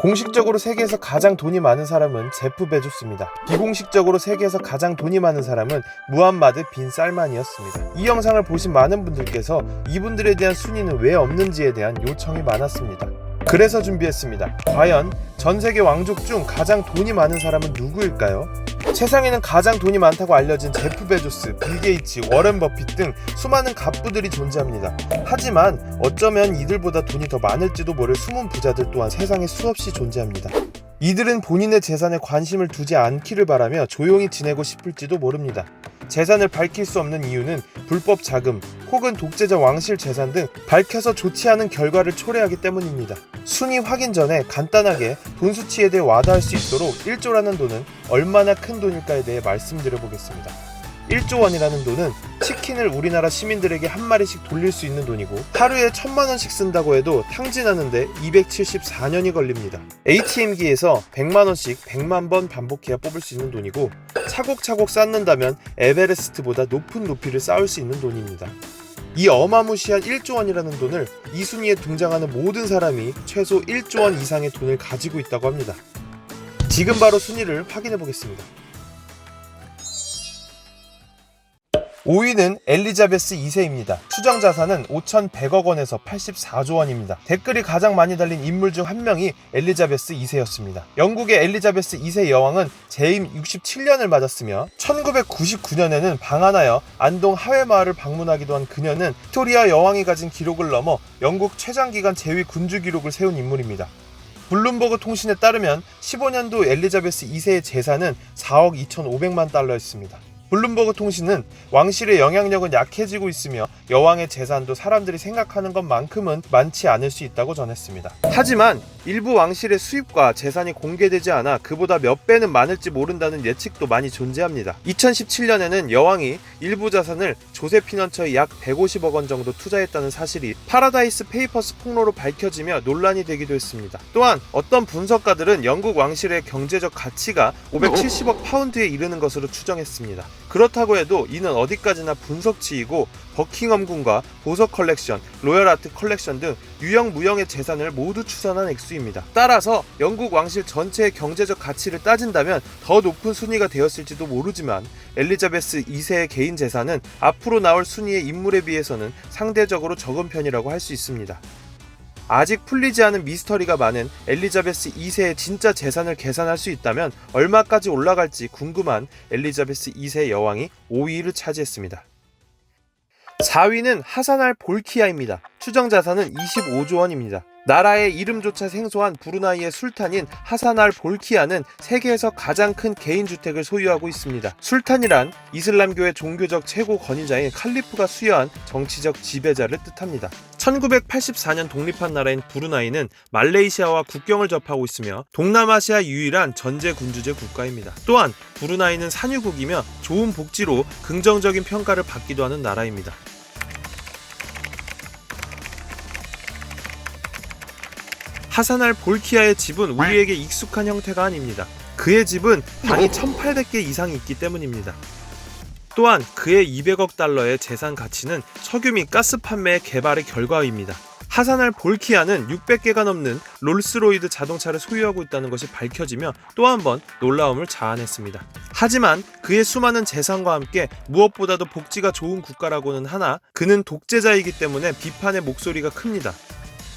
공식적으로 세계에서 가장 돈이 많은 사람은 제프 베조스입니다. 비공식적으로 세계에서 가장 돈이 많은 사람은 무함마드 빈 살만이었습니다. 이 영상을 보신 많은 분들께서 이분들에 대한 순위는 왜 없는지에 대한 요청이 많았습니다. 그래서 준비했습니다. 과연 전 세계 왕족 중 가장 돈이 많은 사람은 누구일까요? 세상에는 가장 돈이 많다고 알려진 제프 베조스, 빌 게이츠, 워렌 버핏 등 수많은 갑부들이 존재합니다. 하지만 어쩌면 이들보다 돈이 더 많을지도 모를 숨은 부자들 또한 세상에 수없이 존재합니다. 이들은 본인의 재산에 관심을 두지 않기를 바라며 조용히 지내고 싶을지도 모릅니다. 재산을 밝힐 수 없는 이유는 불법 자금 혹은 독재자 왕실 재산 등 밝혀서 좋지 않은 결과를 초래하기 때문입니다. 순위 확인 전에 간단하게 돈 수치에 대해 와닿을 수 있도록 1조라는 돈은 얼마나 큰 돈일까에 대해 말씀드려보겠습니다. 1조 원이라는 돈은 치킨을 우리나라 시민들에게 한 마리씩 돌릴 수 있는 돈이고 하루에 1000만 원씩 쓴다고 해도 탕진하는데 274년이 걸립니다. ATM기에서 100만 원씩 100만 번 반복해야 뽑을 수 있는 돈이고 차곡차곡 쌓는다면 에베레스트보다 높은 높이를 쌓을 수 있는 돈입니다. 이 어마무시한 1조 원이라는 돈을 이 순위에 등장하는 모든 사람이 최소 1조 원 이상의 돈을 가지고 있다고 합니다. 지금 바로 순위를 확인해 보겠습니다. 5위는 엘리자베스 2세입니다. 추정 자산은 5,100억 원에서 84조 원입니다. 댓글이 가장 많이 달린 인물 중 한 명이 엘리자베스 2세였습니다. 영국의 엘리자베스 2세 여왕은 재임 67년을 맞았으며 1999년에는 방한하여 안동 하회마을을 방문하기도 한 그녀는 빅토리아 여왕이 가진 기록을 넘어 영국 최장기간 재위 군주 기록을 세운 인물입니다. 블룸버그 통신에 따르면 15년도 엘리자베스 2세의 재산은 4억 2,500만 달러였습니다. 블룸버그 통신은 왕실의 영향력은 약해지고 있으며 여왕의 재산도 사람들이 생각하는 것만큼은 많지 않을 수 있다고 전했습니다. 하지만 일부 왕실의 수입과 재산이 공개되지 않아 그보다 몇 배는 많을지 모른다는 예측도 많이 존재합니다. 2017년에는 여왕이 일부 자산을 조세피넌처에 약 150억 원 정도 투자했다는 사실이 파라다이스 페이퍼스 폭로로 밝혀지며 논란이 되기도 했습니다. 또한 어떤 분석가들은 영국 왕실의 경제적 가치가 570억 파운드에 이르는 것으로 추정했습니다. 그렇다고 해도 이는 어디까지나 분석치이고 버킹엄궁과 보석 컬렉션, 로열 아트 컬렉션 등 유형 무형의 재산을 모두 추산한 액수입니다. 따라서 영국 왕실 전체의 경제적 가치를 따진다면 더 높은 순위가 되었을지도 모르지만 엘리자베스 2세의 개인 재산은 앞으로 나올 순위의 인물에 비해서는 상대적으로 적은 편이라고 할 수 있습니다. 아직 풀리지 않은 미스터리가 많은 엘리자베스 2세의 진짜 재산을 계산할 수 있다면 얼마까지 올라갈지 궁금한 엘리자베스 2세 여왕이 5위를 차지했습니다. 4위는 하산 볼키아입니다. 추정 자산은 25조 원입니다. 나라의 이름조차 생소한 브루나이의 술탄인 하산 볼키아는 세계에서 가장 큰 개인주택을 소유하고 있습니다. 술탄이란 이슬람교의 종교적 최고 권위자인 칼리프가 수여한 정치적 지배자를 뜻합니다. 1984년 독립한 나라인 브루나이는 말레이시아와 국경을 접하고 있으며 동남아시아 유일한 전제군주제 국가입니다. 또한 브루나이는 산유국이며 좋은 복지로 긍정적인 평가를 받기도 하는 나라입니다. 하산 볼키아의 집은 우리에게 익숙한 형태가 아닙니다. 그의 집은 방이 1800개 이상이 있기 때문입니다. 또한 그의 200억 달러의 재산 가치는 석유 및 가스 판매의 개발의 결과입니다. 하산 볼키아는 600개가 넘는 롤스로이드 자동차를 소유하고 있다는 것이 밝혀지며 또 한 번 놀라움을 자아냈습니다. 하지만 그의 수많은 재산과 함께 무엇보다도 복지가 좋은 국가라고는 하나 그는 독재자이기 때문에 비판의 목소리가 큽니다.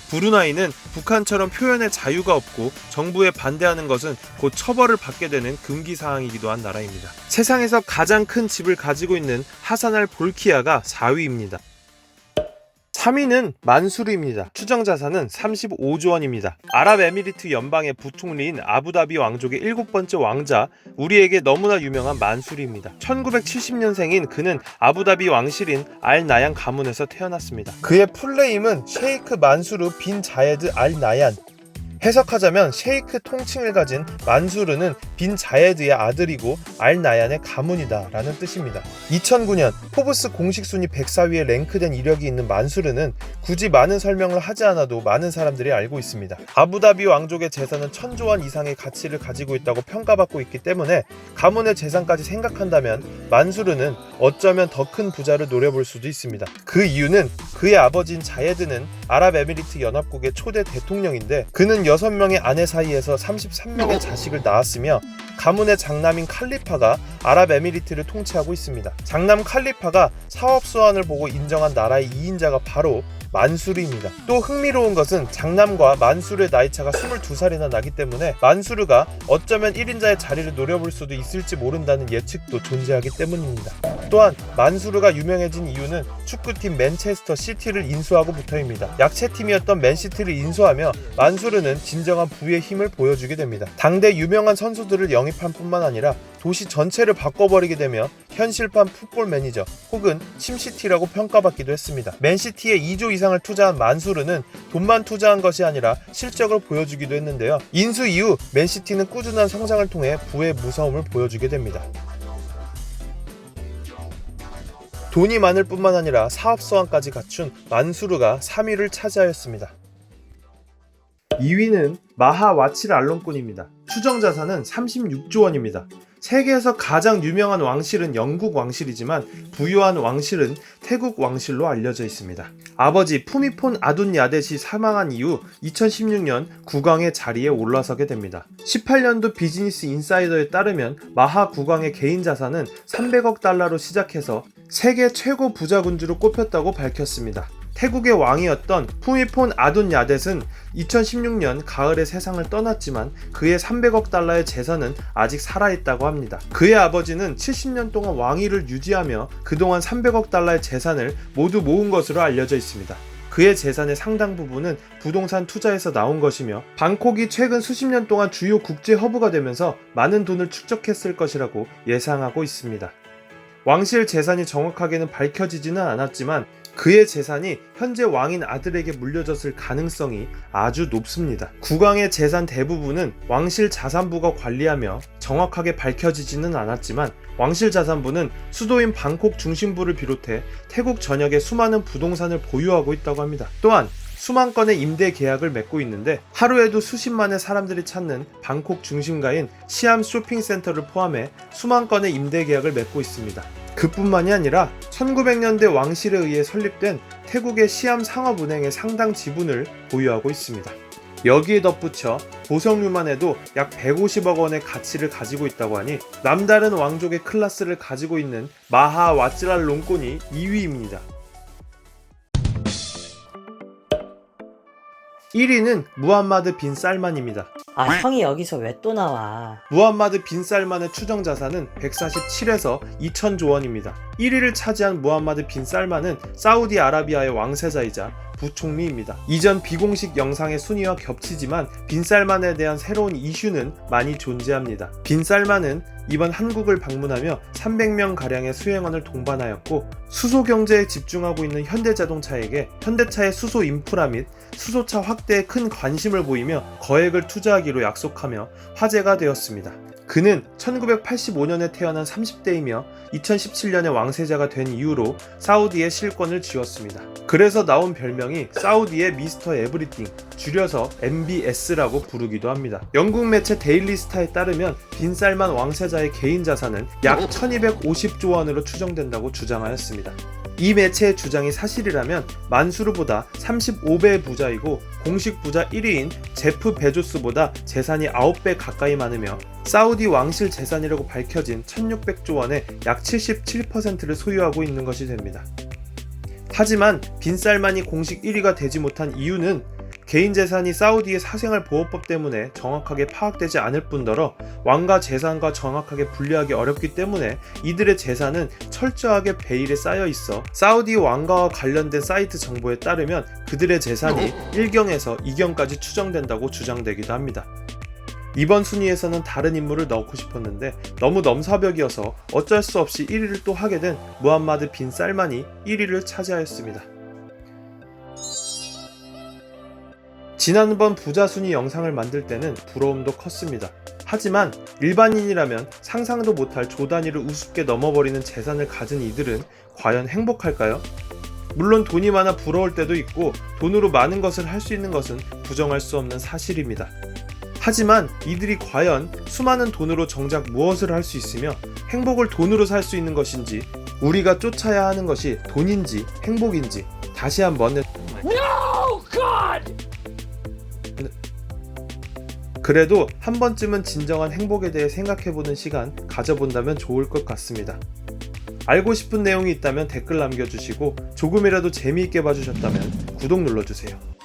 브루나이는 북한처럼 표현의 자유가 없고 정부에 반대하는 것은 곧 처벌을 받게 되는 금기사항이기도 한 나라입니다. 세상에서 가장 큰 집을 가지고 있는 하산 볼키아가 4위입니다. 3위는 만수르입니다. 추정 자산은 35조 원입니다. 아랍에미리트 연방의 부총리인 아부다비 왕족의 7번째 왕자, 우리에게 너무나 유명한 만수르입니다. 1970년생인 그는 아부다비 왕실인 알 나얀 가문에서 태어났습니다. 그의 풀네임은 셰이크 만수르 빈 자예드 알 나얀. 해석하자면 셰이크 통칭을 가진 만수르는 빈 자예드의 아들이고 알 나얀의 가문이다 라는 뜻입니다. 2009년 포브스 공식 순위 104위에 랭크된 이력이 있는 만수르는 굳이 많은 설명을 하지 않아도 많은 사람들이 알고 있습니다. 아부다비 왕족의 재산은 1000조 원 이상의 가치를 가지고 있다고 평가받고 있기 때문에 가문의 재산까지 생각한다면 만수르는 어쩌면 더 큰 부자를 노려볼 수도 있습니다. 그 이유는 그의 아버지인 자예드는 아랍에미리트 연합국의 초대 대통령인데 그는 6명의 아내 사이에서 33명의 자식을 낳았으며 가문의 장남인 칼리파가 아랍에미리트를 통치하고 있습니다. 장남 칼리파가 사업수완을 보고 인정한 나라의 2인자가 바로 만수르입니다. 또 흥미로운 것은 장남과 만수르의 나이차가 22살이나 나기 때문에 만수르가 어쩌면 1인자의 자리를 노려볼 수도 있을지 모른다는 예측도 존재하기 때문입니다. 또한 만수르가 유명해진 이유는 축구팀 맨체스터 시티를 인수하고부터입니다. 약체팀이었던 맨시티를 인수하며 만수르는 진정한 부의 힘을 보여주게 됩니다. 당대 유명한 선수들을 영입한 뿐만 아니라 도시 전체를 바꿔버리게 되며 현실판 풋볼 매니저 혹은 침시티라고 평가받기도 했습니다. 맨시티에 2조 이상을 투자한 만수르는 돈만 투자한 것이 아니라 실적을 보여주기도 했는데요. 인수 이후 맨시티는 꾸준한 성장을 통해 부의 무서움을 보여주게 됩니다. 돈이 많을 뿐만 아니라 사업성함까지 갖춘 만수르가 3위를 차지하였습니다. 2위는 마하 와치랄론군입니다. 추정자산은 36조 원입니다. 세계에서 가장 유명한 왕실은 영국 왕실이지만 부유한 왕실은 태국 왕실로 알려져 있습니다. 아버지 푸미폰 아둔 야댓이 사망한 이후 2016년 국왕의 자리에 올라서게 됩니다. 18년도 비즈니스 인사이더에 따르면 마하 국왕의 개인 자산은 300억 달러로 시작해서 세계 최고 부자군주로 꼽혔다고 밝혔습니다. 태국의 왕이었던 푸미폰 아둔 야댓은 2016년 가을에 세상을 떠났지만 그의 300억 달러의 재산은 아직 살아있다고 합니다. 그의 아버지는 70년 동안 왕위를 유지하며 그동안 300억 달러의 재산을 모두 모은 것으로 알려져 있습니다. 그의 재산의 상당 부분은 부동산 투자에서 나온 것이며 방콕이 최근 수십 년 동안 주요 국제 허브가 되면서 많은 돈을 축적했을 것이라고 예상하고 있습니다. 왕실 재산이 정확하게는 밝혀지지는 않았지만 그의 재산이 현재 왕인 아들에게 물려졌을 가능성이 아주 높습니다. 국왕의 재산 대부분은 왕실 자산부가 관리하며 정확하게 밝혀지지는 않았지만 왕실 자산부는 수도인 방콕 중심부를 비롯해 태국 전역에 수많은 부동산을 보유하고 있다고 합니다. 또한 수만 건의 임대 계약을 맺고 있는데 하루에도 수십만의 사람들이 찾는 방콕 중심가인 시암 쇼핑센터를 포함해 수만 건의 임대 계약을 맺고 있습니다. 그뿐만이 아니라 1900년대 왕실에 의해 설립된 태국의 시암 상업은행의 상당 지분을 보유하고 있습니다. 여기에 덧붙여 보석류만 해도 약 150억 원의 가치를 가지고 있다고 하니 남다른 왕족의 클래스를 가지고 있는 마하 와찌랄론군이 2위입니다. 1위는 무함마드 빈 살만입니다. 형이 여기서 왜 또 나와? 무함마드 빈 살만의 추정 자산은 147에서 2000조 원입니다. 1위를 차지한 무함마드 빈 살만은 사우디아라비아의 왕세자이자 부총리입니다. 이전 비공식 영상의 순위와 겹치지만 빈 살만에 대한 새로운 이슈는 많이 존재합니다. 빈 살만은 이번 한국을 방문하며 300명가량의 수행원을 동반하였고 수소 경제에 집중하고 있는 현대자동차에게 현대차의 수소 인프라 및 수소차 확대에 큰 관심을 보이며 거액을 투자하기로 약속하며 화제가 되었습니다. 그는 1985년에 태어난 30대이며 2017년에 왕세자가 된 이후로 사우디의 실권을 쥐었습니다. 그래서 나온 별명이 사우디의 미스터 에브리띵, 줄여서 MBS라고 부르기도 합니다. 영국 매체 데일리 스타에 따르면 빈 살만 왕세자의 개인 자산은 약 1250조 원으로 추정된다고 주장하였습니다. 이 매체의 주장이 사실이라면 만수르보다 35배의 부자이고 공식 부자 1위인 제프 베조스보다 재산이 9배 가까이 많으며 사우디 왕실 재산이라고 밝혀진 1600조 원의 약 77%를 소유하고 있는 것이 됩니다. 하지만 빈 살만이 공식 1위가 되지 못한 이유는 개인 재산이 사우디의 사생활 보호법 때문에 정확하게 파악되지 않을 뿐더러 왕가 재산과 정확하게 분리하기 어렵기 때문에 이들의 재산은 철저하게 베일에 쌓여 있어 사우디 왕가와 관련된 사이트 정보에 따르면 그들의 재산이 1경에서 2경까지 추정된다고 주장되기도 합니다. 이번 순위에서는 다른 인물을 넣고 싶었는데 너무 넘사벽이어서 어쩔 수 없이 1위를 또 하게 된 무함마드 빈 살만이 1위를 차지하였습니다. 지난번 부자 순위 영상을 만들 때는 부러움도 컸습니다. 하지만 일반인이라면 상상도 못할 조 단위를 우습게 넘어버리는 재산을 가진 이들은 과연 행복할까요? 물론 돈이 많아 부러울 때도 있고 돈으로 많은 것을 할 수 있는 것은 부정할 수 없는 사실입니다. 하지만 이들이 과연 수많은 돈으로 정작 무엇을 할 수 있으며 행복을 돈으로 살 수 있는 것인지, 우리가 쫓아야 하는 것이 돈인지 행복인지, 다시 한번 그래도 한 번쯤은 진정한 행복에 대해 생각해보는 시간 가져본다면 좋을 것 같습니다. 알고 싶은 내용이 있다면 댓글 남겨주시고 조금이라도 재미있게 봐주셨다면 구독 눌러주세요.